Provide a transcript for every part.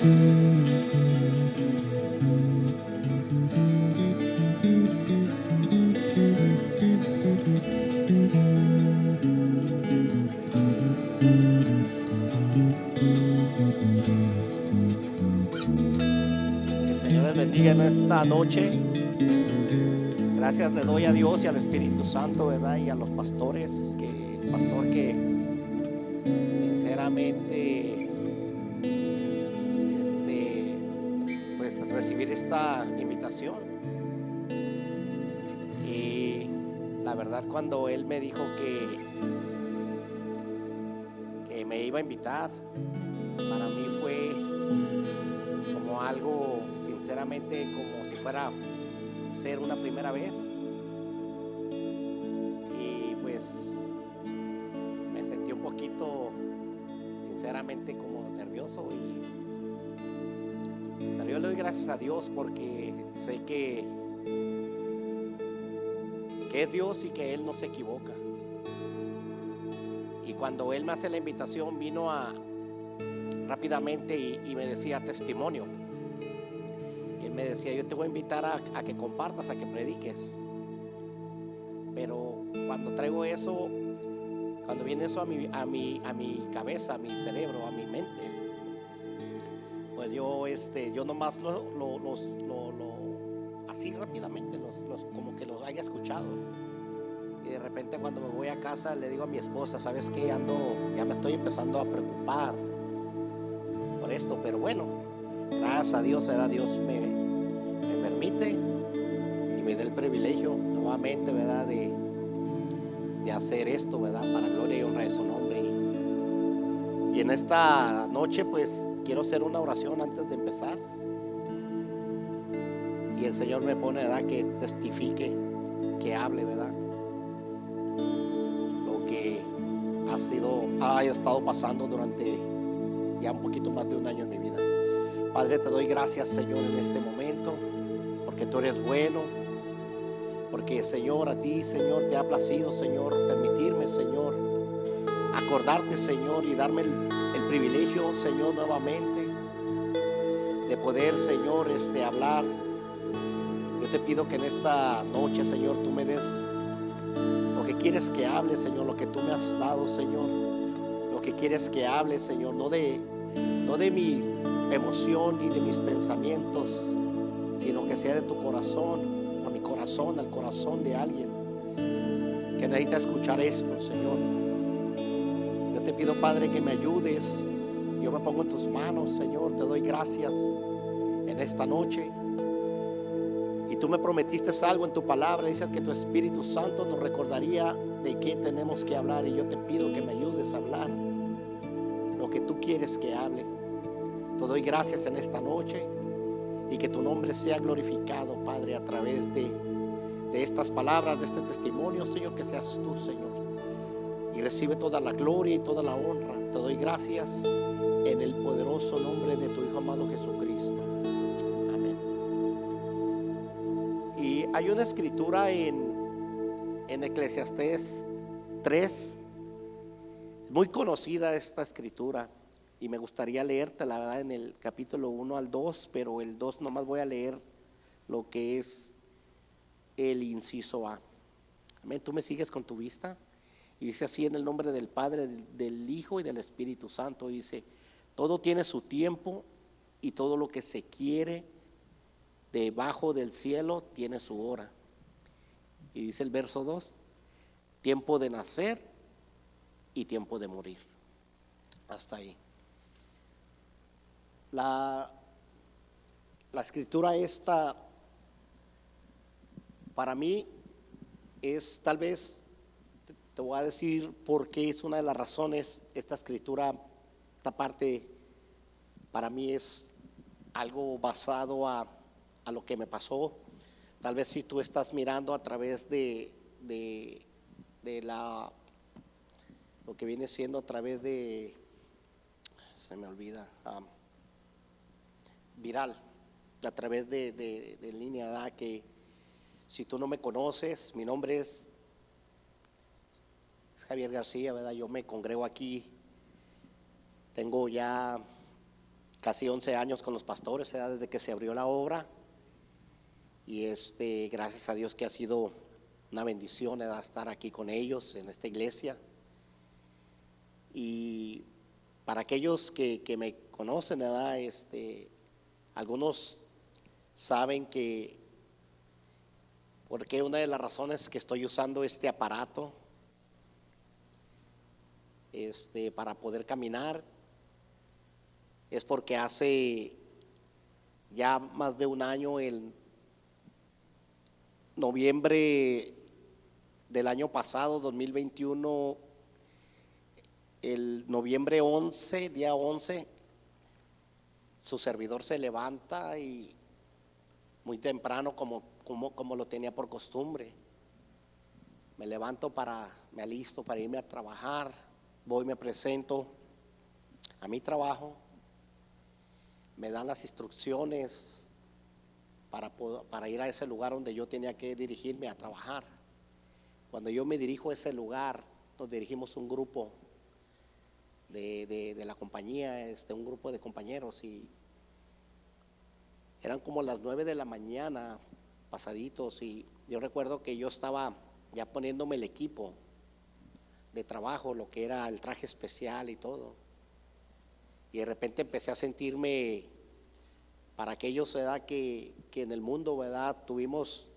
Que el Señor les bendiga en esta noche. Gracias le doy a Dios y al Espíritu Santo, ¿verdad? Y a los pastores, pastor que sinceramente, pues recibir esta invitación. Y la verdad, cuando él me dijo que me iba a invitar, para mí fue como algo, sinceramente, como si fuera ser una primera vez. Y pues me sentí un poquito, sinceramente, como nervioso. Pero yo le doy gracias a Dios porque sé que es Dios y que Él no se equivoca. Y cuando Él me hace la invitación, vino rápidamente y me decía testimonio. Y Él me decía: yo te voy a invitar a que compartas, a que prediques. Pero cuando traigo eso, cuando viene eso a mi cabeza, a mi cerebro, a mi mente, pues yo nomás así rápidamente como que los haya escuchado. Y de repente, cuando me voy a casa, le digo a mi esposa: ¿sabes qué? Ya me estoy empezando a preocupar por esto. Pero bueno, gracias a Dios, ¿verdad? Dios me permite y me da el privilegio nuevamente, ¿verdad? De hacer esto, ¿verdad? Para gloria y honra de su nombre. Y en esta noche, pues quiero hacer una oración antes de empezar. Y el Señor me pone, ¿verdad?, que testifique, que hable, ¿verdad?, lo que ha estado pasando durante ya un poquito más de un año en mi vida. Padre, te doy gracias, Señor, en este momento, porque tú eres bueno, porque, Señor, a ti, Señor, te ha placido, Señor, permitirme, Señor, acordarte, Señor, y darme el privilegio, Señor, nuevamente de poder, Señor, hablar. Yo te pido que en esta noche, Señor, tú me des lo que quieres que hable, Señor, lo que tú me has dado, Señor, lo que quieres que hable, Señor, no de mi emoción ni de mis pensamientos, sino que sea de tu corazón, a mi corazón, al corazón de alguien que necesita escuchar esto, Señor. Yo te pido, Padre, que me ayudes. Yo me pongo en tus manos, Señor. Te doy gracias en esta noche. Y tú me prometiste algo en tu palabra. Dices que tu Espíritu Santo nos recordaría de qué tenemos que hablar. Y yo te pido que me ayudes a hablar lo que tú quieres que hable. Te doy gracias en esta noche. Y que tu nombre sea glorificado, Padre, a través de estas palabras, de este testimonio, Señor. Que seas tú, Señor. Y recibe toda la gloria y toda la honra. Te doy gracias en el poderoso nombre de tu Hijo amado Jesucristo. Amén. Y hay una escritura en Eclesiastés 3, muy conocida esta escritura, y me gustaría leerte, la verdad, en el capítulo 1 al 2, pero el 2 nomás voy a leer lo que es el inciso A. Amén. Tú me sigues con tu vista. Y dice así: en el nombre del Padre, del Hijo y del Espíritu Santo. Dice: todo tiene su tiempo, y todo lo que se quiere debajo del cielo tiene su hora. Y dice el verso 2: tiempo de nacer y tiempo de morir. Hasta ahí. La escritura esta, para mí, es, tal vez te voy a decir por qué es una de las razones. Esta escritura, esta parte, para mí es algo basado a lo que me pasó. Tal vez si tú estás mirando a través de lo que viene siendo a través de, se me olvida, viral, a través de línea, ¿verdad? Que si tú no me conoces, mi nombre es Javier García, ¿verdad? Yo me congrego aquí, tengo ya casi 11 años con los pastores, desde que se abrió la obra. Y gracias a Dios que ha sido una bendición estar aquí con ellos en esta iglesia. Y para aquellos que me conocen, algunos saben que porque una de las razones que estoy usando este aparato para poder caminar es porque hace ya más de un año, el noviembre del año pasado, 2021, el noviembre 11, día 11, su servidor se levanta y muy temprano como lo tenía por costumbre. Me levanto me alisto para irme a trabajar, voy, me presento a mi trabajo, me dan las instrucciones para ir a ese lugar donde yo tenía que dirigirme a trabajar. Cuando yo me dirijo a ese lugar, nos dirigimos un grupo de la compañía, un grupo de compañeros, y eran como las 9 de la mañana pasaditos, y yo recuerdo que yo estaba ya poniéndome el equipo de trabajo, lo que era el traje especial y todo, y de repente empecé a sentirme, para aquellos que en el mundo, ¿verdad?, tuvimos,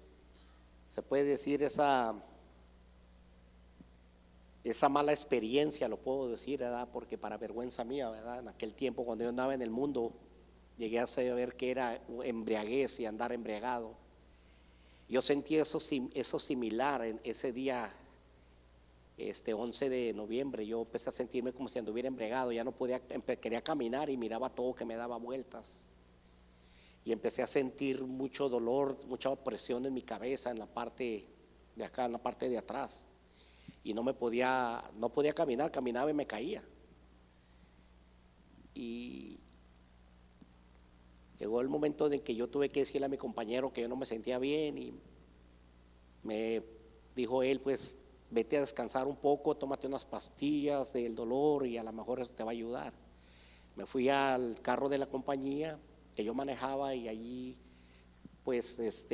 se puede decir, esa mala experiencia, lo puedo decir, ¿verdad?, porque para vergüenza mía, ¿verdad?, en aquel tiempo cuando yo andaba en el mundo, llegué a saber que era embriaguez y andar embriagado. Yo sentí eso similar en ese día, 11 de noviembre. Yo empecé a sentirme como si anduviera embriagado, ya no podía, quería caminar y miraba todo que me daba vueltas. Y empecé a sentir mucho dolor, mucha opresión en mi cabeza, en la parte de acá, en la parte de atrás. Y no podía caminar, caminaba y me caía. Y llegó el momento en que yo tuve que decirle a mi compañero que yo no me sentía bien, y me dijo él, pues vete a descansar un poco, tómate unas pastillas del dolor y a lo mejor eso te va a ayudar. Me fui al carro de la compañía que yo manejaba, y allí pues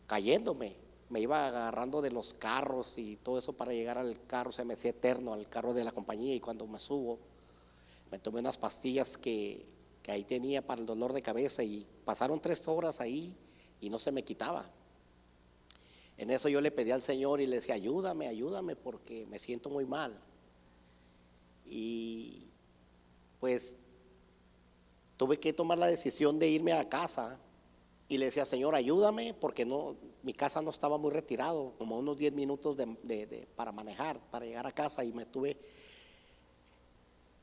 cayéndome, me iba agarrando de los carros y todo eso para llegar al carro, se me hacía eterno, al carro de la compañía. Y cuando me subo, me tomé unas pastillas que ahí tenía para el dolor de cabeza, y pasaron 3 horas ahí y no se me quitaba. En eso yo le pedí al Señor y le decía, ayúdame porque me siento muy mal. Y pues tuve que tomar la decisión de irme a casa, y le decía, Señor, ayúdame, porque mi casa no estaba muy retirado, como unos 10 minutos para manejar, para llegar a casa, y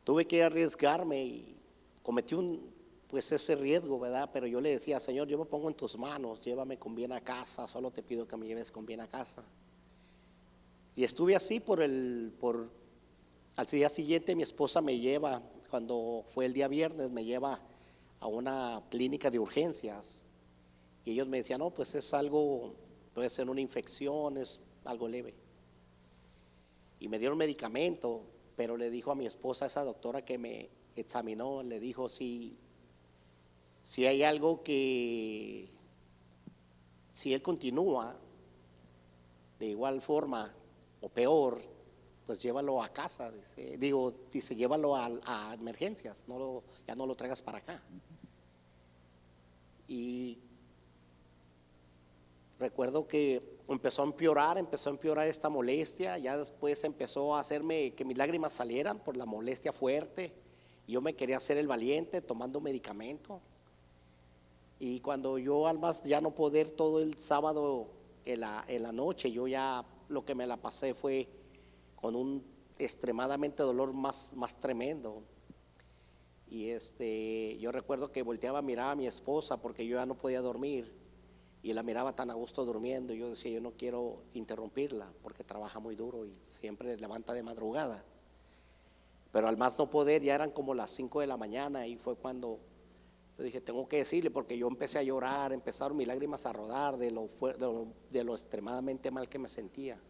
tuve que arriesgarme y cometí ese riesgo, ¿verdad? Pero yo le decía, Señor, yo me pongo en tus manos, llévame con bien a casa, solo te pido que me lleves con bien a casa. Y estuve así al día siguiente mi esposa me lleva, cuando fue el día viernes, me lleva a una clínica de urgencias, y ellos me decían, no, pues es algo, puede ser una infección, es algo leve. Y me dieron medicamento, pero le dijo a mi esposa, esa doctora que me examinó, le dijo, si hay algo si él continúa de igual forma o peor, pues llévalo a casa, dice, llévalo a emergencias, ya no lo traigas para acá. Y recuerdo que empezó a empeorar esta molestia. Ya después empezó a hacerme que mis lágrimas salieran por la molestia fuerte. Yo me quería hacer el valiente tomando medicamento. Y cuando yo, al más ya no poder, todo el sábado en la noche, yo ya lo que me la pasé fue con un extremadamente dolor más tremendo. Y yo recuerdo que volteaba a mirar a mi esposa porque yo ya no podía dormir, y la miraba tan a gusto durmiendo. Yo decía, yo no quiero interrumpirla porque trabaja muy duro y siempre levanta de madrugada. Pero al más no poder, ya eran como las 5 de la mañana, y fue cuando yo dije, tengo que decirle, porque yo empecé a llorar, empezaron mis lágrimas a rodar de lo extremadamente mal que me sentía.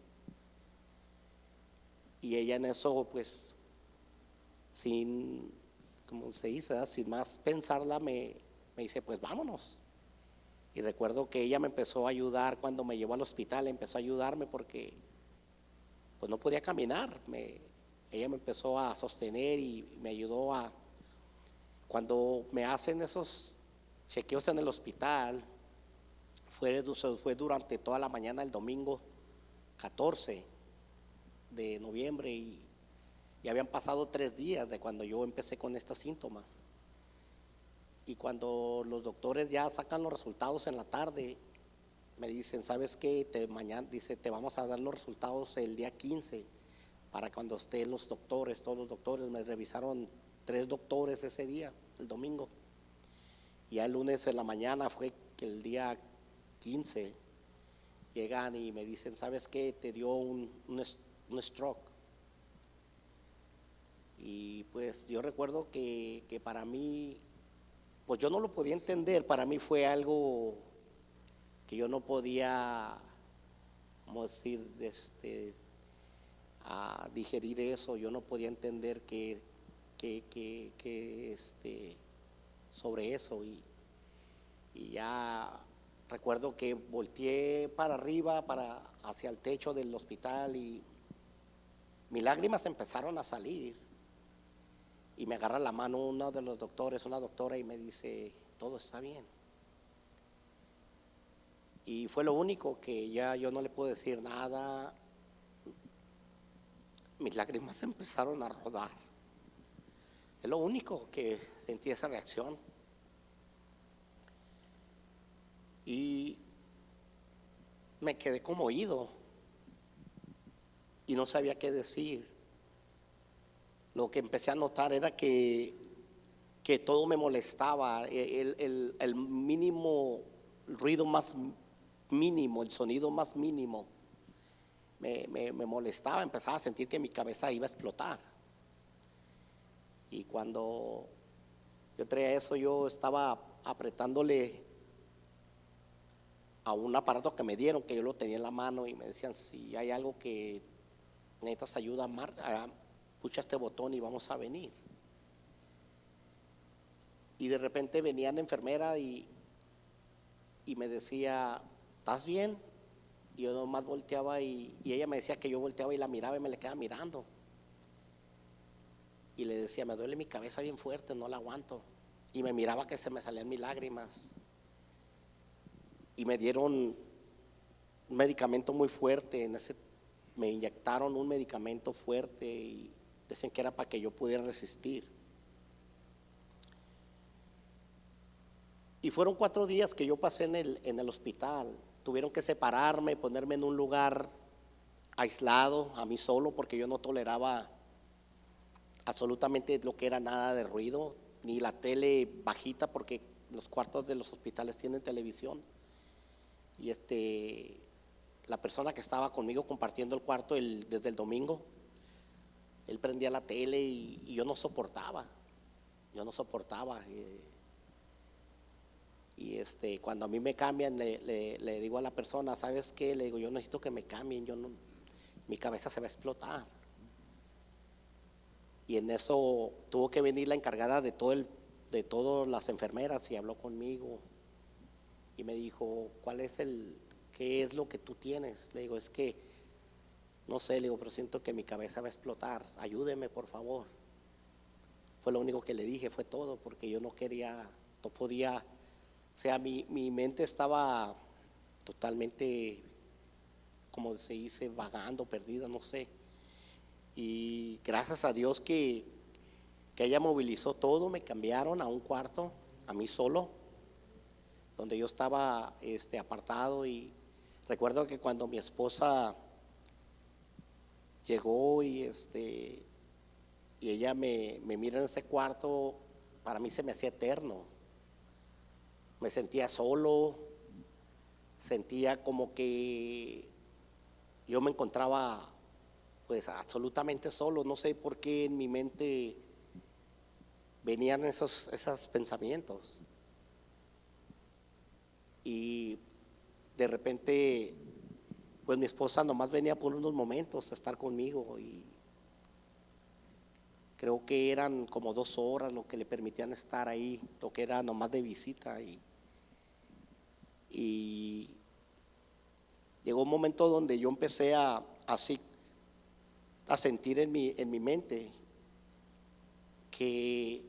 Y ella en eso, pues, como se dice, ¿verdad? Sin más pensarla, me dice, pues vámonos. Y recuerdo que ella me empezó a ayudar cuando me llevó al hospital, empezó a ayudarme porque pues no podía caminar. Ella me empezó a sostener y me ayudó a, cuando me hacen esos chequeos en el hospital, fue durante toda la mañana del domingo 14 de noviembre y habían pasado 3 días de cuando yo empecé con estos síntomas. Y cuando los doctores ya sacan los resultados en la tarde, me dicen, ¿sabes qué? Mañana, dice, te vamos a dar los resultados el día 15 para cuando estén los doctores, todos los doctores. Me revisaron 3 doctores ese día, el domingo. Y ya el lunes en la mañana fue que el día 15 llegan y me dicen, ¿sabes qué? Te dio un stroke. Y pues yo recuerdo que para mí, pues yo no lo podía entender. Para mí fue algo que yo no podía, vamos a decir, a digerir eso. Yo no podía entender que sobre eso. Y ya recuerdo que volteé para arriba, hacia el techo del hospital, y mis lágrimas empezaron a salir. Y me agarra la mano uno de los doctores, una doctora, y me dice, todo está bien. Y fue lo único que ya yo no le puedo decir nada. Mis lágrimas empezaron a rodar. Es lo único que sentí, esa reacción. Y me quedé como oído y no sabía qué decir. Lo que empecé a notar era que todo me molestaba. El mínimo ruido más mínimo, el sonido más mínimo me molestaba. Empezaba a sentir que mi cabeza iba a explotar. Y cuando yo traía eso, yo estaba apretándole a un aparato que me dieron, que yo lo tenía en la mano, y me decían, si hay algo que necesitas ayuda, pucha este botón y vamos a venir. Y de repente venían enfermera y me decía, ¿estás bien? Y yo nomás volteaba y ella me decía que yo volteaba y la miraba y me le quedaba mirando. Y le decía, me duele mi cabeza bien fuerte, no la aguanto. Y me miraba que se me salían mis lágrimas. Y me dieron un medicamento muy fuerte. Me inyectaron un medicamento fuerte y decían que era para que yo pudiera resistir. Y fueron 4 días que yo pasé en el hospital. Tuvieron que separarme, ponerme en un lugar aislado, a mí solo, porque yo no toleraba absolutamente lo que era nada de ruido, ni la tele bajita, porque los cuartos de los hospitales tienen televisión. Y la persona que estaba conmigo compartiendo el cuarto desde el domingo, él prendía la tele y yo no soportaba. Y cuando a mí me cambian, le digo a la persona, ¿sabes qué? Le digo, yo necesito que me cambien, mi cabeza se va a explotar. Y en eso tuvo que venir la encargada de todas las enfermeras y habló conmigo y me dijo, ¿qué es lo que tú tienes? Le digo, es que no sé, le digo, pero siento que mi cabeza va a explotar, ayúdeme por favor. Fue lo único que le dije, fue todo, porque yo no podía, o sea, mi mente estaba totalmente, como se dice, vagando, perdida, no sé. Y gracias a Dios que ella movilizó todo, me cambiaron a un cuarto, a mí solo, donde yo estaba apartado. Y recuerdo que cuando mi esposa llegó y ella me mira en ese cuarto, para mí se me hacía eterno. Me sentía solo, sentía como que yo me encontraba pues absolutamente solo. No sé por qué en mi mente venían esos pensamientos. Y de repente pues mi esposa nomás venía por unos momentos a estar conmigo y Creo que eran como 2 horas lo que le permitían estar ahí, lo que era nomás de visita. Y llegó un momento donde yo empecé a sentir en mi mente que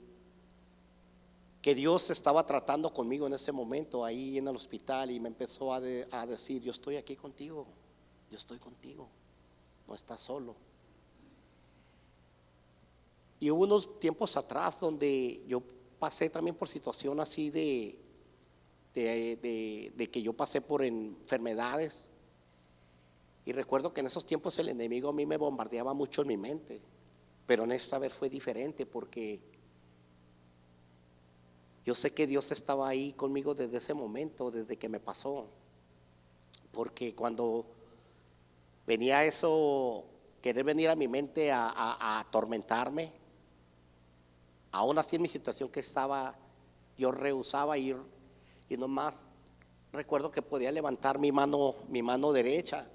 Dios estaba tratando conmigo en ese momento ahí en el hospital, y me empezó a decir: yo estoy aquí contigo, yo estoy contigo, no estás solo. Y hubo unos tiempos atrás donde yo pasé también por situación así de que yo pasé por enfermedades. Y recuerdo que en esos tiempos el enemigo a mí me bombardeaba mucho en mi mente, pero en esta vez fue diferente, porque yo sé que Dios estaba ahí conmigo desde ese momento, desde que me pasó. Porque cuando venía eso, querer venir a mi mente a atormentarme, aún así en mi situación que estaba, yo rehusaba ir, y nomás recuerdo que podía levantar mi mano derecha,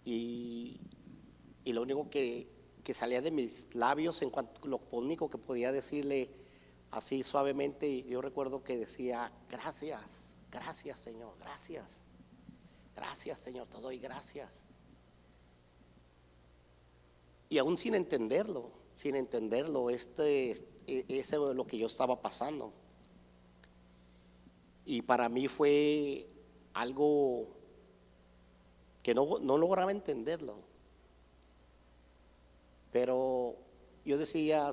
y lo único que salía de mis labios, lo único que podía decirle así suavemente, yo recuerdo que decía: gracias, gracias Señor, gracias, gracias Señor, te doy gracias. Y aún sin entenderlo, ese es lo que yo estaba pasando. Y para mí fue algo que no lograba entenderlo. Pero yo decía,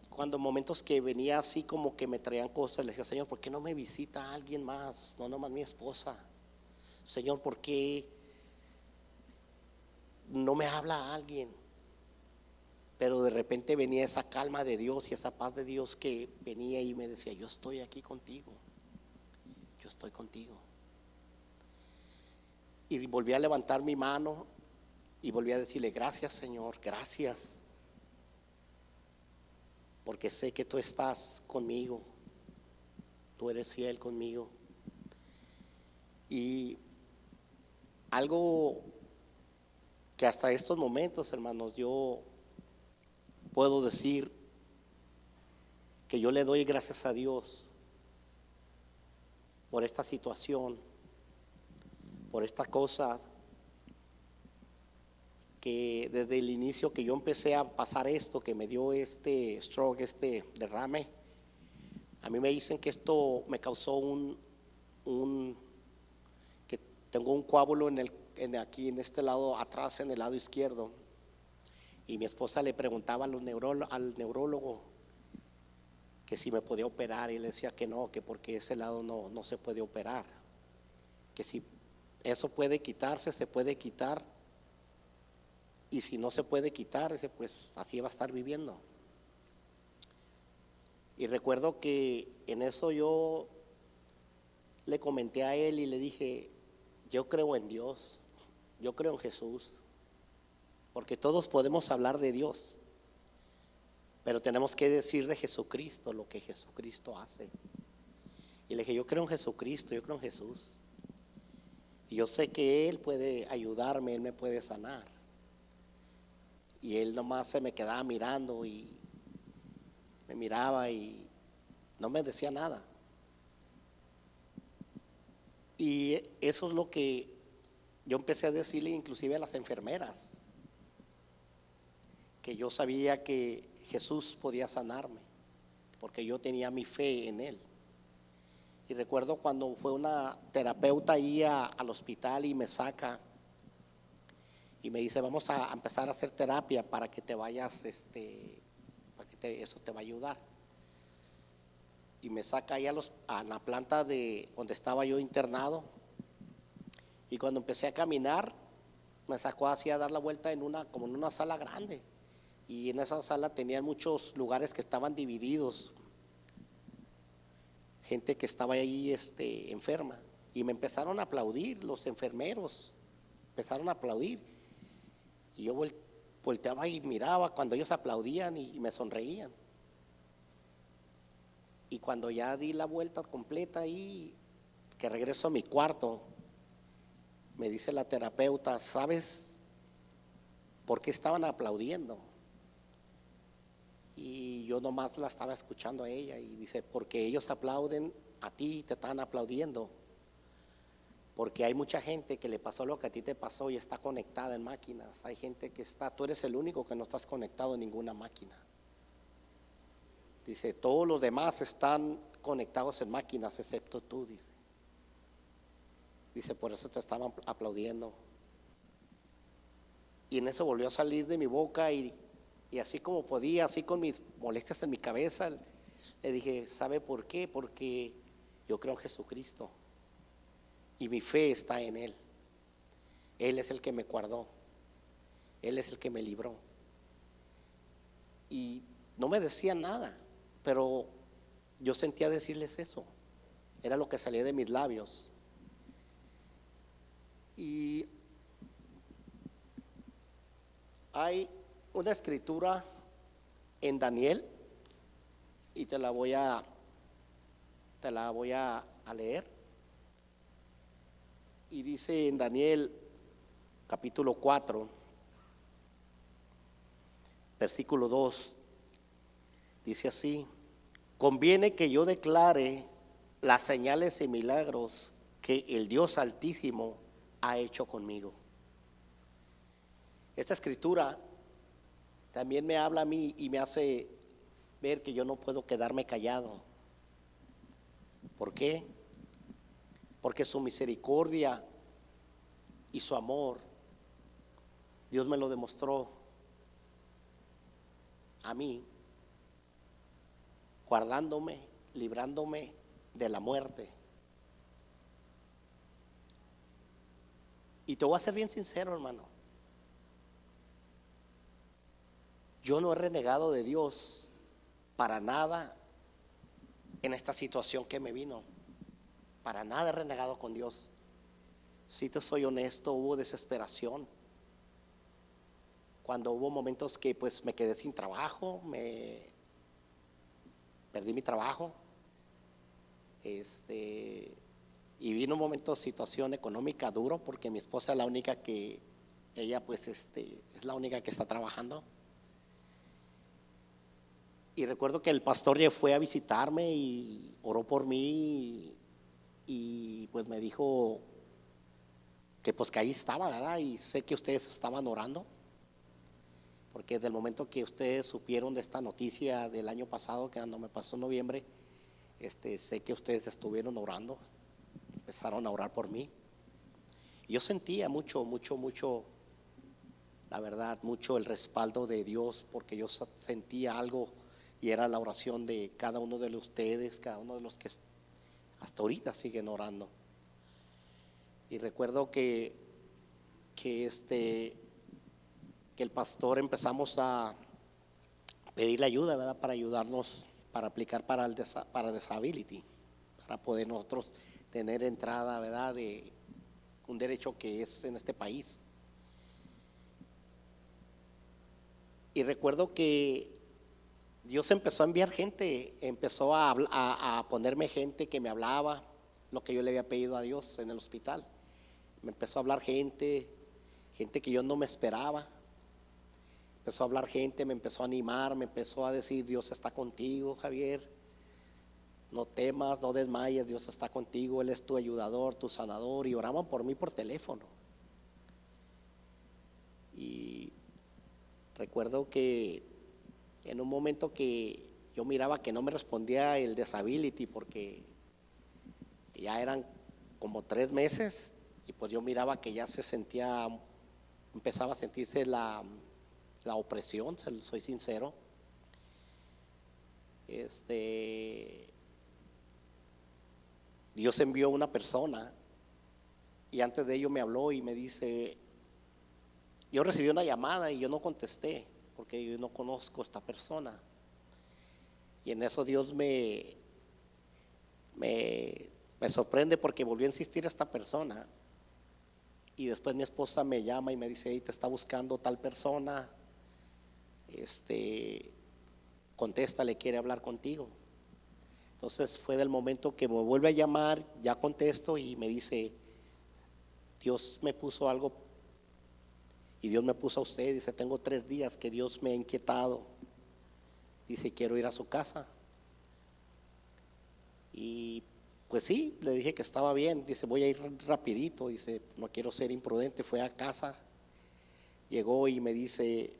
cuando momentos que venía así como que me traían cosas, le decía: Señor, ¿por qué no me visita alguien más? No nomás mi esposa. Señor, ¿por qué no me habla alguien? Pero de repente venía esa calma de Dios y esa paz de Dios que venía y me decía: yo estoy aquí contigo, yo estoy contigo. Y volví a levantar mi mano y volví a decirle: gracias Señor, gracias, porque sé que tú estás conmigo, tú eres fiel conmigo. Y algo que hasta estos momentos, hermanos, yo puedo decir que yo le doy gracias a Dios por esta situación, por estas cosas, que desde el inicio que yo empecé a pasar esto, que me dio este stroke, este derrame, a mí me dicen que esto me causó que tengo un coágulo aquí en este lado atrás, en el lado izquierdo. Y mi esposa le preguntaba al neurólogo que si me podía operar, y él decía que no, que porque ese lado no se puede operar, que si eso puede quitarse, se puede quitar, y si no se puede quitar, pues así va a estar viviendo. Y recuerdo que en eso yo le comenté a él y le dije: yo creo en Dios, yo creo en Jesús, porque todos podemos hablar de Dios, pero tenemos que decir de Jesucristo lo que Jesucristo hace. Y le dije: yo creo en Jesucristo, yo creo en Jesús, y yo sé que Él puede ayudarme, Él me puede sanar. Y él nomás se me quedaba mirando y me miraba y no me decía nada. Y eso es lo que yo empecé a decirle inclusive a las enfermeras, que yo sabía que Jesús podía sanarme, porque yo tenía mi fe en Él. Y recuerdo cuando fue una terapeuta ahí al hospital y me saca y me dice: vamos a empezar a hacer terapia para que te vayas, para que eso te va a ayudar. Y me saca ahí a la planta de donde estaba yo internado. Y cuando empecé a caminar, me sacó así a dar la vuelta como en una sala grande. Y en esa sala tenían muchos lugares que estaban divididos, gente que estaba ahí enferma. Y me empezaron a aplaudir, los enfermeros empezaron a aplaudir. Y yo volteaba y miraba cuando ellos aplaudían y me sonreían. Y cuando ya di la vuelta completa ahí, que regreso a mi cuarto, me dice la terapeuta: ¿sabes por qué estaban aplaudiendo? Y yo nomás la estaba escuchando a ella y dice, porque ellos aplauden a ti, te están aplaudiendo. Porque hay mucha gente que le pasó lo que a ti te pasó y está conectada en máquinas. Hay gente que está, tú eres el único que no estás conectado en ninguna máquina. Dice, todos los demás están conectados en máquinas excepto tú, dice. Dice, por eso te estaban aplaudiendo. Y en eso volvió a salir de mi boca y así como podía, así con mis molestias en mi cabeza, le dije, ¿sabe por qué? Porque yo creo en Jesucristo y mi fe está en Él. Él es el que me guardó, Él es el que me libró. Y no me decía nada, pero yo sentía decirles eso. Era lo que salía de mis labios. Y hay una escritura en Daniel y te la voy a leer. Y dice en Daniel capítulo 4, versículo 2, dice así: conviene que yo declare las señales y milagros que el Dios Altísimo ha hecho conmigo. Esta escritura también me habla a mí y me hace ver que yo no puedo quedarme callado. ¿Por qué? Porque su misericordia y su amor, Dios me lo demostró a mí, guardándome, librándome de la muerte. Y te voy a ser bien sincero, hermano. Yo no he renegado de Dios para nada en esta situación que me vino. Para nada he renegado con Dios. Si te soy honesto, hubo desesperación. Cuando hubo momentos que pues me quedé sin trabajo, perdí mi trabajo. Y vino un momento de situación económica duro porque mi esposa es la única que, ella pues es la única que está trabajando. Y recuerdo que el pastor ya fue a visitarme y oró por mí y pues me dijo que pues que ahí estaba, ¿verdad? Y sé que ustedes estaban orando, porque desde el momento que ustedes supieron de esta noticia del año pasado, que cuando me pasó en noviembre, sé que ustedes estuvieron orando, empezaron a orar por mí. Y yo sentía mucho, la verdad, mucho el respaldo de Dios, porque yo sentía algo y era la oración de cada uno de ustedes, cada uno de los que hasta ahorita siguen orando. Y recuerdo que el pastor empezamos a pedirle ayuda, ¿verdad? Para ayudarnos, para aplicar para disability, para poder nosotros tener entrada, ¿verdad? De un derecho que es en este país. Y recuerdo que Dios empezó a enviar gente, empezó a ponerme gente que me hablaba lo que yo le había pedido a Dios en el hospital. Me empezó a hablar gente que yo no me esperaba. Empezó a hablar gente, me empezó a animar, me empezó a decir: Dios está contigo, Javier, no temas, no desmayes, Dios está contigo, Él es tu ayudador, tu sanador. Y oraban por mí por teléfono. Y recuerdo que en un momento que yo miraba que no me respondía el disability, porque ya eran como 3 meses, y pues yo miraba que ya empezaba a sentirse la opresión, soy sincero. Dios envió una persona y antes de ello me habló y me dice, yo recibí una llamada y yo no contesté porque yo no conozco a esta persona. Y en eso Dios me sorprende porque volvió a insistir a esta persona. Y después mi esposa me llama y me dice: hey, te está buscando tal persona, contéstale, quiere hablar contigo. Entonces fue del momento que me vuelve a llamar, ya contesto y me dice: Dios me puso algo y Dios me puso a usted. Dice: tengo 3 días que Dios me ha inquietado Dice, quiero ir a su casa. Y pues sí, le dije que estaba bien. Dice, voy a ir rapidito. Dice, no quiero ser imprudente. Fue a casa, llegó y me dice,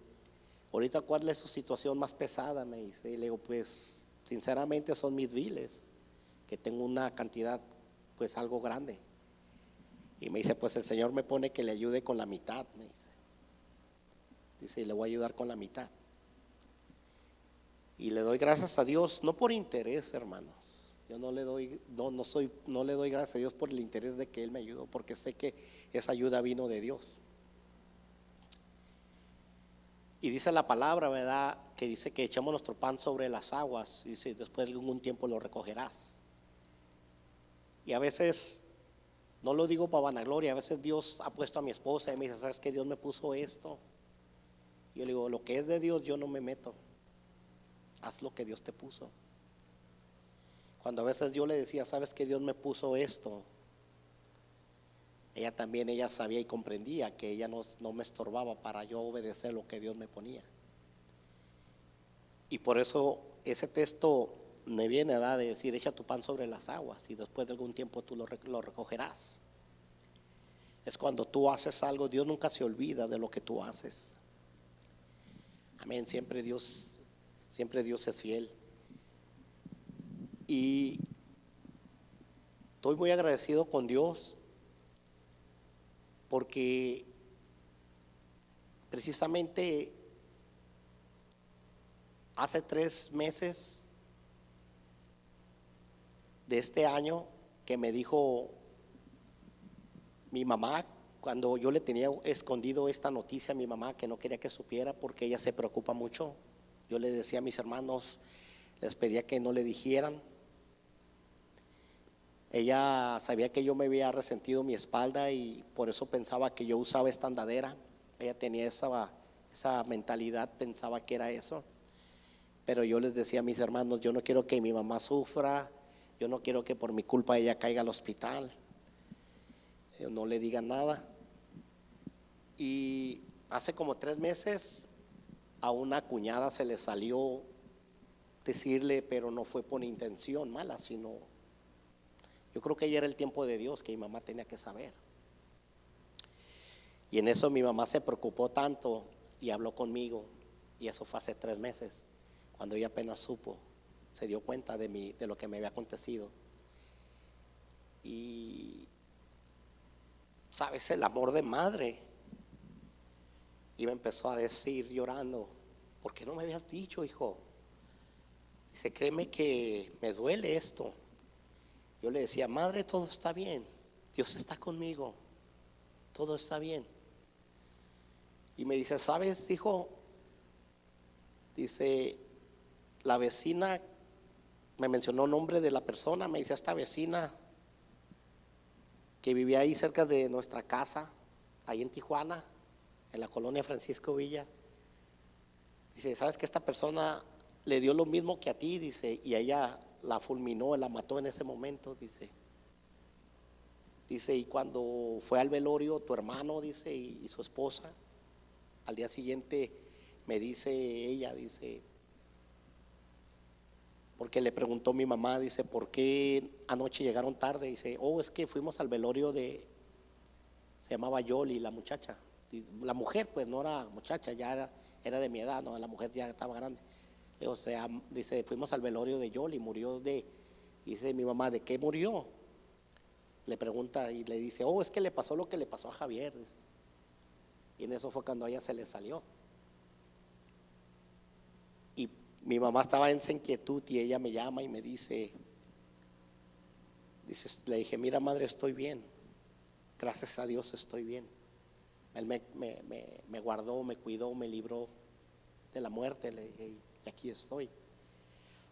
ahorita cuál es su situación más pesada, me dice. Y le digo, pues sinceramente son mis biles, que tengo una cantidad pues algo grande. Y me dice, pues el Señor me pone que le ayude con la mitad, me dice. Dice, y le voy a ayudar con la mitad. Y le doy gracias a Dios, no por interés, hermanos. Yo no le doy, no le doy gracias a Dios por el interés de que Él me ayudó, porque sé que esa ayuda vino de Dios. Y dice la palabra, ¿verdad? Que dice que echamos nuestro pan sobre las aguas. Y dice, después de algún tiempo lo recogerás. Y a veces, no lo digo para vanagloria, a veces Dios ha puesto a mi esposa y me dice, ¿sabes qué? Dios me puso esto. Yo le digo, lo que es de Dios yo no me meto. Haz lo que Dios te puso. Cuando a veces yo le decía, ¿sabes qué? Dios me puso esto. Ella sabía y comprendía que ella no me estorbaba para yo obedecer lo que Dios me ponía. Y por eso ese texto me viene a dar de decir, echa tu pan sobre las aguas y después de algún tiempo tú lo recogerás. Es cuando tú haces algo, Dios nunca se olvida de lo que tú haces. Amén, siempre Dios es fiel. Y estoy muy agradecido con Dios porque precisamente hace 3 meses de este año que me dijo mi mamá, cuando yo le tenía escondido esta noticia a mi mamá que no quería que supiera porque ella se preocupa mucho. Yo le decía a mis hermanos, les pedía que no le dijeran. Ella sabía que yo me había resentido mi espalda y por eso pensaba que yo usaba esta andadera. Ella tenía esa mentalidad, pensaba que era eso. Pero yo les decía a mis hermanos, yo no quiero que mi mamá sufra, yo no quiero que por mi culpa ella caiga al hospital. No le digan nada. Y hace como 3 meses a una cuñada se le salió decirle, pero no fue por intención mala, sino yo creo que ya era el tiempo de Dios que mi mamá tenía que saber. Y en eso mi mamá se preocupó tanto y habló conmigo. Y eso fue hace 3 meses, cuando ella apenas supo, se dio cuenta de lo que me había acontecido. Y sabes, el amor de madre. Y me empezó a decir llorando, ¿por qué no me habías dicho, hijo? Dice, créeme que me duele esto. Yo le decía, madre, todo está bien, Dios está conmigo, todo está bien. Y me dice, ¿sabes, hijo? Dice, la vecina, me mencionó el nombre de la persona, me dice, esta vecina que vivía ahí cerca de nuestra casa, ahí en Tijuana, en la colonia Francisco Villa. Dice, ¿sabes que esta persona le dio lo mismo que a ti? Dice, y a ella la fulminó, la mató en ese momento, dice. Dice, y cuando fue al velorio tu hermano, dice, y su esposa, al día siguiente me dice ella, dice, porque le preguntó mi mamá, dice, ¿por qué anoche llegaron tarde? Dice, es que fuimos al velorio se llamaba Yoli, la muchacha. La mujer pues no era muchacha, ya era de mi edad, no, la mujer ya estaba grande. O sea, dice, fuimos al velorio de Yoli, dice mi mamá, ¿de qué murió? Le pregunta y le dice, es que le pasó lo que le pasó a Javier. Dice. Y en eso fue cuando a ella se le salió. Y mi mamá estaba en esa inquietud y ella me llama y me dice, le dije, mira madre, estoy bien, gracias a Dios estoy bien. Él me guardó, me cuidó, me libró de la muerte, le dije, y aquí estoy.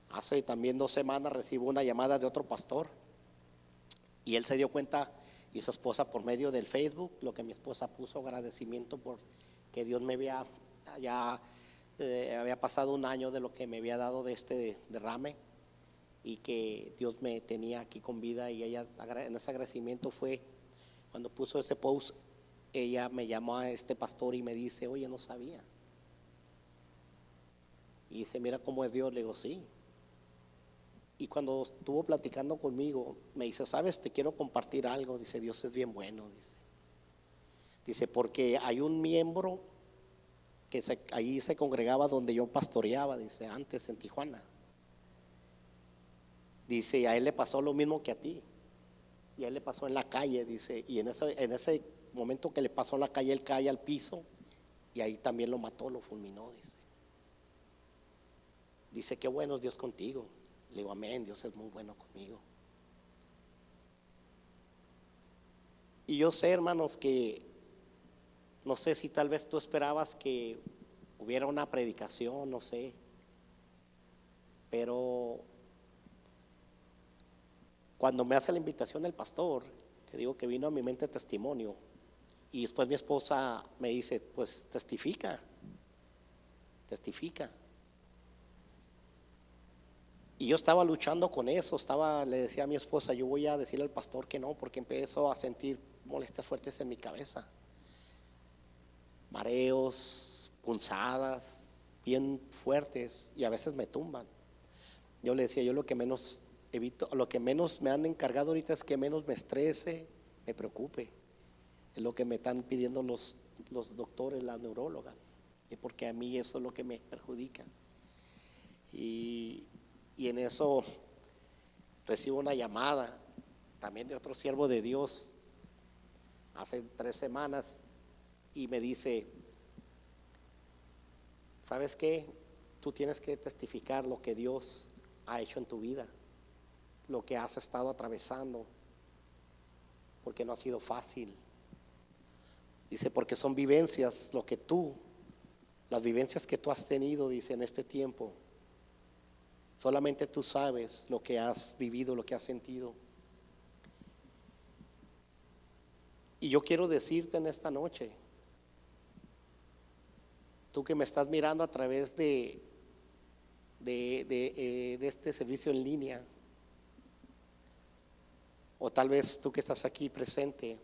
Hace también 2 semanas recibo una llamada de otro pastor y él se dio cuenta, y su esposa, por medio del Facebook, lo que mi esposa puso, agradecimiento por que Dios me había pasado 1 año de lo que me había dado de este derrame y que Dios me tenía aquí con vida. Y ella, en ese agradecimiento, fue cuando puso ese post, ella me llamó a este pastor y me dice, oye, no sabía. Y dice, mira cómo es Dios. Le digo, sí. Y cuando estuvo platicando conmigo, me dice, sabes, te quiero compartir algo. Dice, Dios es bien bueno. Dice, porque hay un miembro que ahí se congregaba donde yo pastoreaba, dice, antes en Tijuana. Dice, y a él le pasó lo mismo que a ti. Y a él le pasó en la calle, dice, y en ese momento que le pasó en la calle, él cae al piso y ahí también lo mató, lo fulminó, dice. Dice, qué bueno es Dios contigo. Le digo, amén, Dios es muy bueno conmigo. Y yo sé, hermanos, que no sé si tal vez tú esperabas que hubiera una predicación, no sé, pero cuando me hace la invitación el pastor, que digo que vino a mi mente testimonio, y después mi esposa me dice, pues testifica. Y yo estaba luchando con eso, le decía a mi esposa, yo voy a decirle al pastor que no, porque empezó a sentir molestias fuertes en mi cabeza, mareos, punzadas bien fuertes, y a veces me tumban. Yo le decía, yo lo que menos evito, lo que menos me han encargado ahorita es que menos me estrese, me preocupe. Es lo que me están pidiendo los doctores, la neuróloga, y porque a mí eso es lo que me perjudica. Y en eso recibo una llamada también de otro siervo de Dios hace 3 semanas y me dice, ¿sabes qué? Tú tienes que testificar lo que Dios ha hecho en tu vida, lo que has estado atravesando, porque no ha sido fácil. Dice, porque son vivencias, las vivencias que tú has tenido, dice, en este tiempo. Solamente tú sabes lo que has vivido, lo que has sentido. Y yo quiero decirte en esta noche, tú que me estás mirando a través de este servicio en línea, o tal vez tú que estás aquí presente,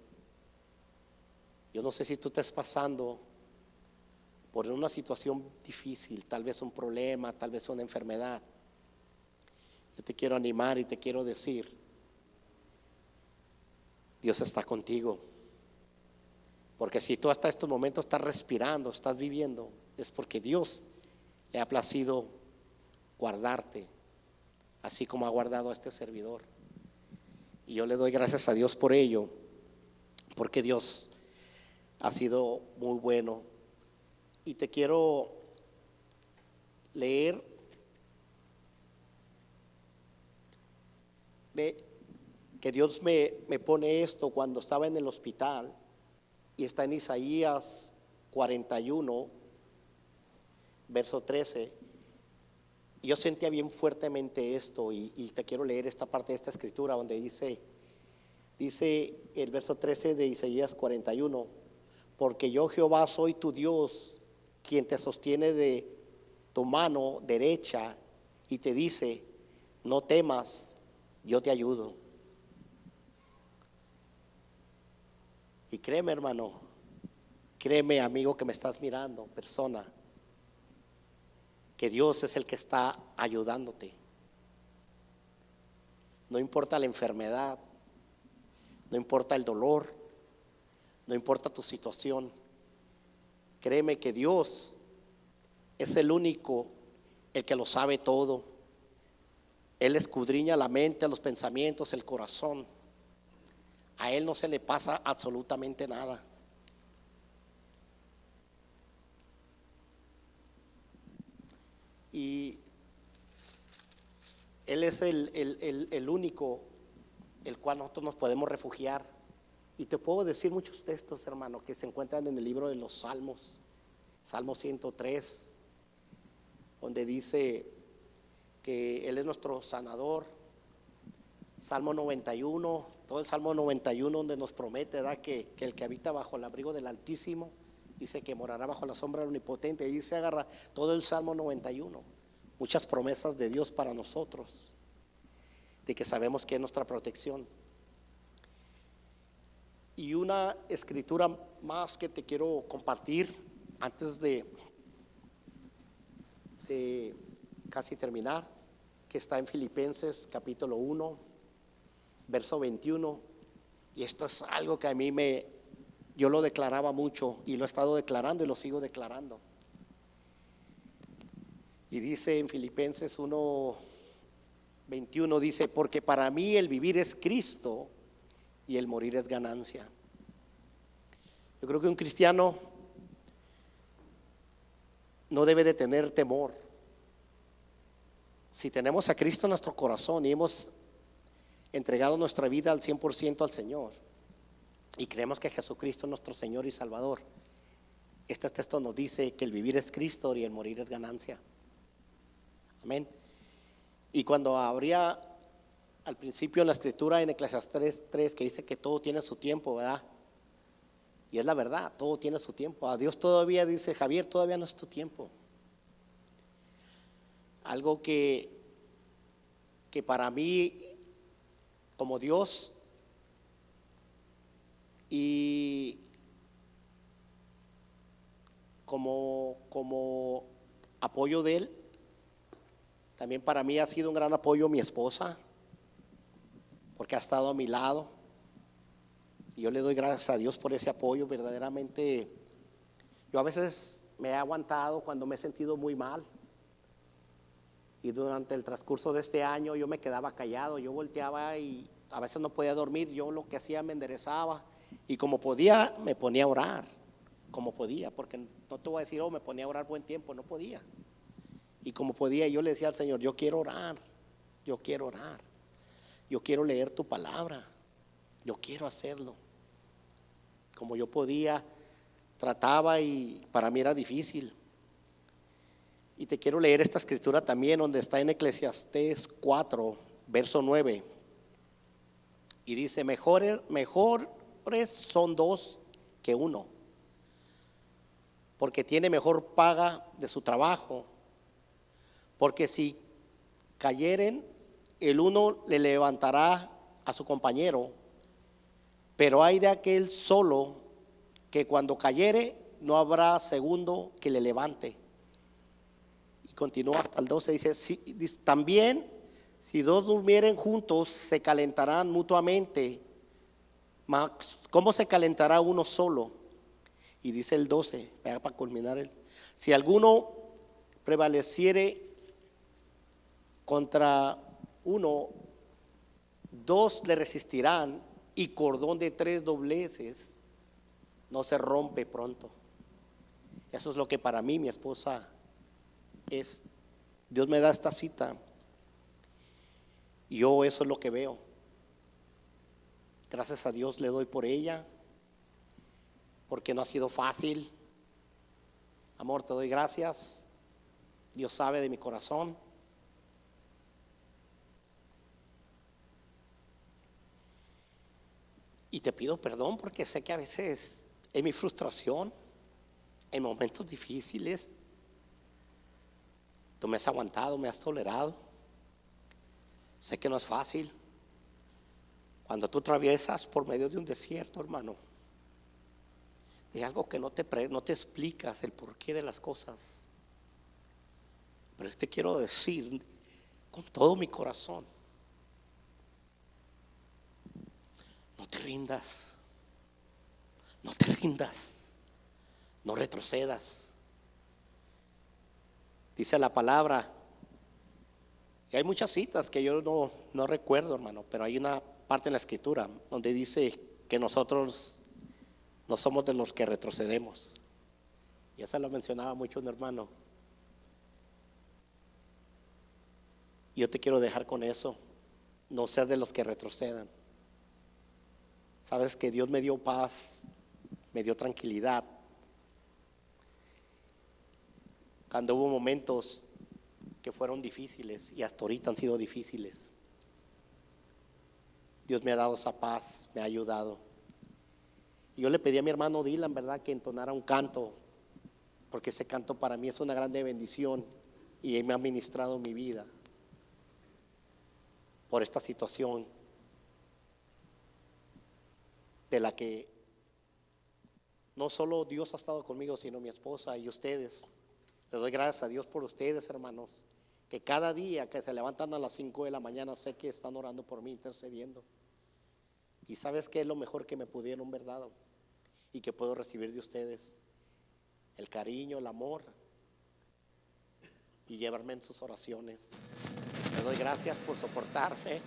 yo no sé si tú estás pasando por una situación difícil, tal vez un problema, tal vez una enfermedad. Yo te quiero animar y te quiero decir, Dios está contigo. Porque si tú hasta estos momentos estás respirando, estás viviendo, es porque Dios le ha placido guardarte, así como ha guardado a este servidor. Y yo le doy gracias a Dios por ello, porque Dios ha sido muy bueno. Y te quiero leer que Dios me pone esto cuando estaba en el hospital, y está en Isaías 41 verso 13. Yo sentía bien fuertemente esto, y te quiero leer esta parte de esta escritura donde dice el verso 13 de Isaías 41: porque yo, Jehová, soy tu Dios, quien te sostiene de tu mano derecha y te dice, no temas, yo te ayudo. Y créeme, hermano, créeme, amigo que me estás mirando, persona, que Dios es el que está ayudándote. No importa la enfermedad, no importa el dolor, no importa tu situación. Créeme que Dios es el único, el que lo sabe todo. Él escudriña la mente, los pensamientos, el corazón. A Él no se le pasa absolutamente nada. Y Él es el único el cual nosotros nos podemos refugiar. Y te puedo decir muchos textos, hermano, que se encuentran en el libro de los Salmos. Salmo 103, donde dice que Él es nuestro sanador. Salmo 91, todo el Salmo 91 donde nos promete, ¿verdad?, que el que habita bajo el abrigo del Altísimo, dice que morará bajo la sombra del Omnipotente. Y se agarra todo el Salmo 91, muchas promesas de Dios para nosotros, de que sabemos que es nuestra protección. Y una escritura más que te quiero compartir antes de de casi terminar, que está en Filipenses capítulo 1, verso 21. Y esto es algo que a mí yo lo declaraba mucho y lo he estado declarando y lo sigo declarando. Y dice en Filipenses 1, 21, dice: porque para mí el vivir es Cristo y el morir es ganancia. Yo creo que un cristiano no debe de tener temor. Si tenemos a Cristo en nuestro corazón y hemos entregado nuestra vida al 100% al Señor y creemos que Jesucristo es nuestro Señor y Salvador, este texto nos dice que el vivir es Cristo y el morir es ganancia. Amén. Y cuando habría al principio en la escritura en Eclesiastés 3 que dice que todo tiene su tiempo, ¿verdad? Y es la verdad, todo tiene su tiempo. A Dios todavía dice: Javier, todavía no es tu tiempo. Algo que para mí, como Dios y como apoyo de Él, también para mí ha sido un gran apoyo mi esposa, porque ha estado a mi lado. Y yo le doy gracias a Dios por ese apoyo. Verdaderamente, yo a veces me he aguantado cuando me he sentido muy mal. Y durante el transcurso de este año yo me quedaba callado, yo volteaba y a veces no podía dormir. Yo lo que hacía, me enderezaba y como podía me ponía a orar, como podía, porque no te voy a decir: oh, me ponía a orar buen tiempo, no podía. Y como podía, yo le decía al Señor: yo quiero orar, yo quiero orar, yo quiero leer tu palabra, yo quiero hacerlo. Como yo podía, trataba, y para mí era difícil. Y te quiero leer esta escritura también, donde está en Eclesiastés 4, verso 9. Y dice: mejores son dos que uno, porque tiene mejor paga de su trabajo. Porque si cayeren, el uno le levantará a su compañero. Pero hay de aquel solo que cuando cayere no habrá segundo que le levante. Y continúa hasta el 12, dice: también si dos durmieren juntos se calentarán mutuamente, mas ¿cómo se calentará uno solo? Y dice el 12, para culminar si alguno prevaleciere contra uno, dos le resistirán, y cordón de tres dobleces no se rompe pronto. Eso es lo que para mí mi esposa es. Dios me da esta cita, yo eso es lo que veo. Gracias a Dios le doy por ella, porque no ha sido fácil. Amor, te doy gracias. Dios sabe de mi corazón. Y te pido perdón, porque sé que a veces en mi frustración, en momentos difíciles, tú me has aguantado, me has tolerado. Sé que no es fácil. Cuando tú atraviesas por medio de un desierto, hermano, de algo que no te explicas el porqué de las cosas. Pero te quiero decir con todo mi corazón: no te rindas, no te rindas, no retrocedas. Dice la palabra, y hay muchas citas que yo no recuerdo, hermano, pero hay una parte en la escritura donde dice que nosotros no somos de los que retrocedemos. Y esa lo mencionaba mucho un hermano. Yo te quiero dejar con eso: no seas de los que retrocedan. Sabes que Dios me dio paz, me dio tranquilidad cuando hubo momentos que fueron difíciles, y hasta ahorita han sido difíciles. Dios me ha dado esa paz, me ha ayudado. Y yo le pedí a mi hermano Dylan, ¿verdad?, que entonara un canto, porque ese canto para mí es una grande bendición y él me ha ministrado mi vida por esta situación de la que no solo Dios ha estado conmigo, sino mi esposa y ustedes Le doy gracias a Dios por ustedes, hermanos, que cada día que se levantan a las 5 de la mañana sé que están orando por mí, intercediendo. Y sabes que es lo mejor que me pudieron ver dado y que puedo recibir de ustedes: el cariño, el amor y llevarme en sus oraciones. Le doy gracias por soportarme.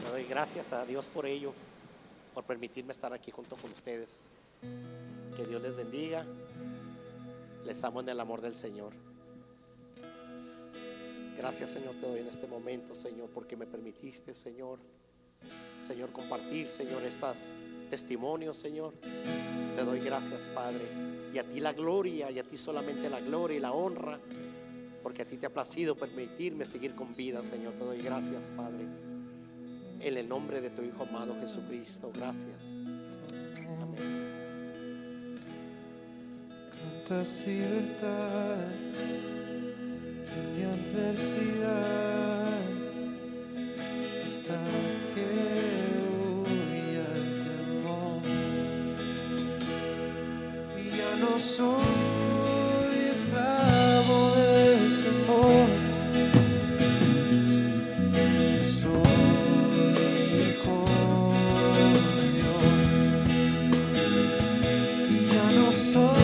Le doy gracias a Dios por ello, por permitirme estar aquí junto con ustedes. Que Dios les bendiga. Les amo en el amor del Señor. Gracias, Señor, te doy en este momento, Señor, porque me permitiste, Señor, compartir, Señor, estos testimonios, Señor. Te doy gracias, Padre, y a ti la gloria, y a ti solamente la gloria y la honra, porque a ti te ha placido permitirme seguir con vida, Señor. Te doy gracias, Padre, en el nombre de tu Hijo amado Jesucristo. Gracias. Amén. Cantas libertad en mi adversidad, hasta que huya el temor, y ya no soy esclavo del temor. Yo soy hijo de Dios, y ya no soy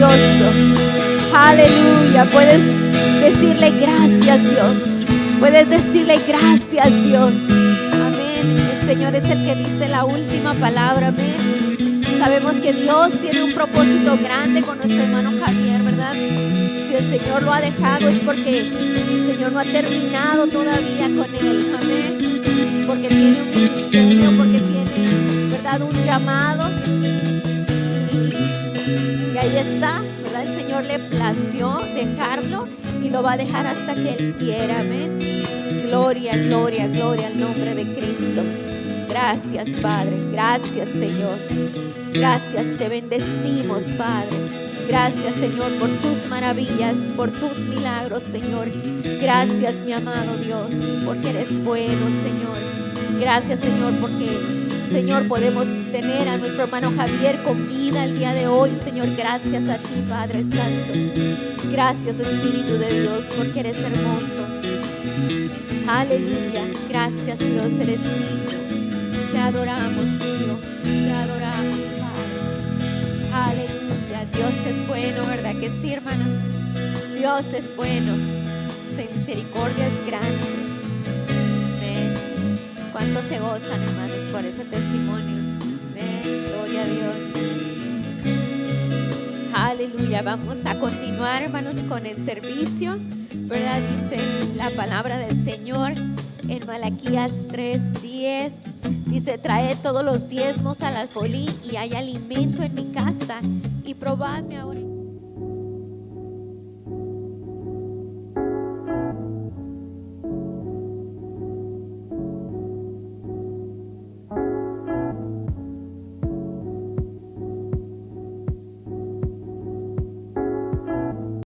maravilloso. Aleluya. Puedes decirle gracias, Dios. Puedes decirle gracias, Dios. Amén. El Señor es el que dice la última palabra. Amén. Sabemos que Dios tiene un propósito grande con nuestro hermano Javier, ¿verdad? Si el Señor lo ha dejado es porque el Señor no ha terminado todavía con él. Amén. Porque tiene un ministerio, porque tiene, ¿verdad?, un llamado. Y ahí está, ¿verdad? El Señor le plació dejarlo y lo va a dejar hasta que Él quiera. Amén. Gloria, gloria, gloria al nombre de Cristo. Gracias, Padre. Gracias, Señor. Gracias, te bendecimos, Padre. Gracias, Señor, por tus maravillas, por tus milagros, Señor. Gracias, mi amado Dios, porque eres bueno, Señor. Gracias, Señor, porque, Señor, podemos tener a nuestro hermano Javier con vida el día de hoy, Señor. Gracias a ti, Padre Santo. Gracias, Espíritu de Dios, porque eres hermoso. Aleluya. Gracias, Dios, eres digno. Te adoramos, Dios. Te adoramos, Padre. Aleluya. Dios es bueno, ¿verdad que sí, hermanos? Dios es bueno. Su misericordia es grande. Amén. ¿Cuántos se gozan, hermanos, por ese testimonio? Amén. Gloria a Dios. Aleluya. Vamos a continuar, hermanos, con el servicio, ¿verdad? Dice la palabra del Señor en Malaquías 3:10. Dice: traed todos los diezmos al alfolí y hay alimento en mi casa, y probadme ahora.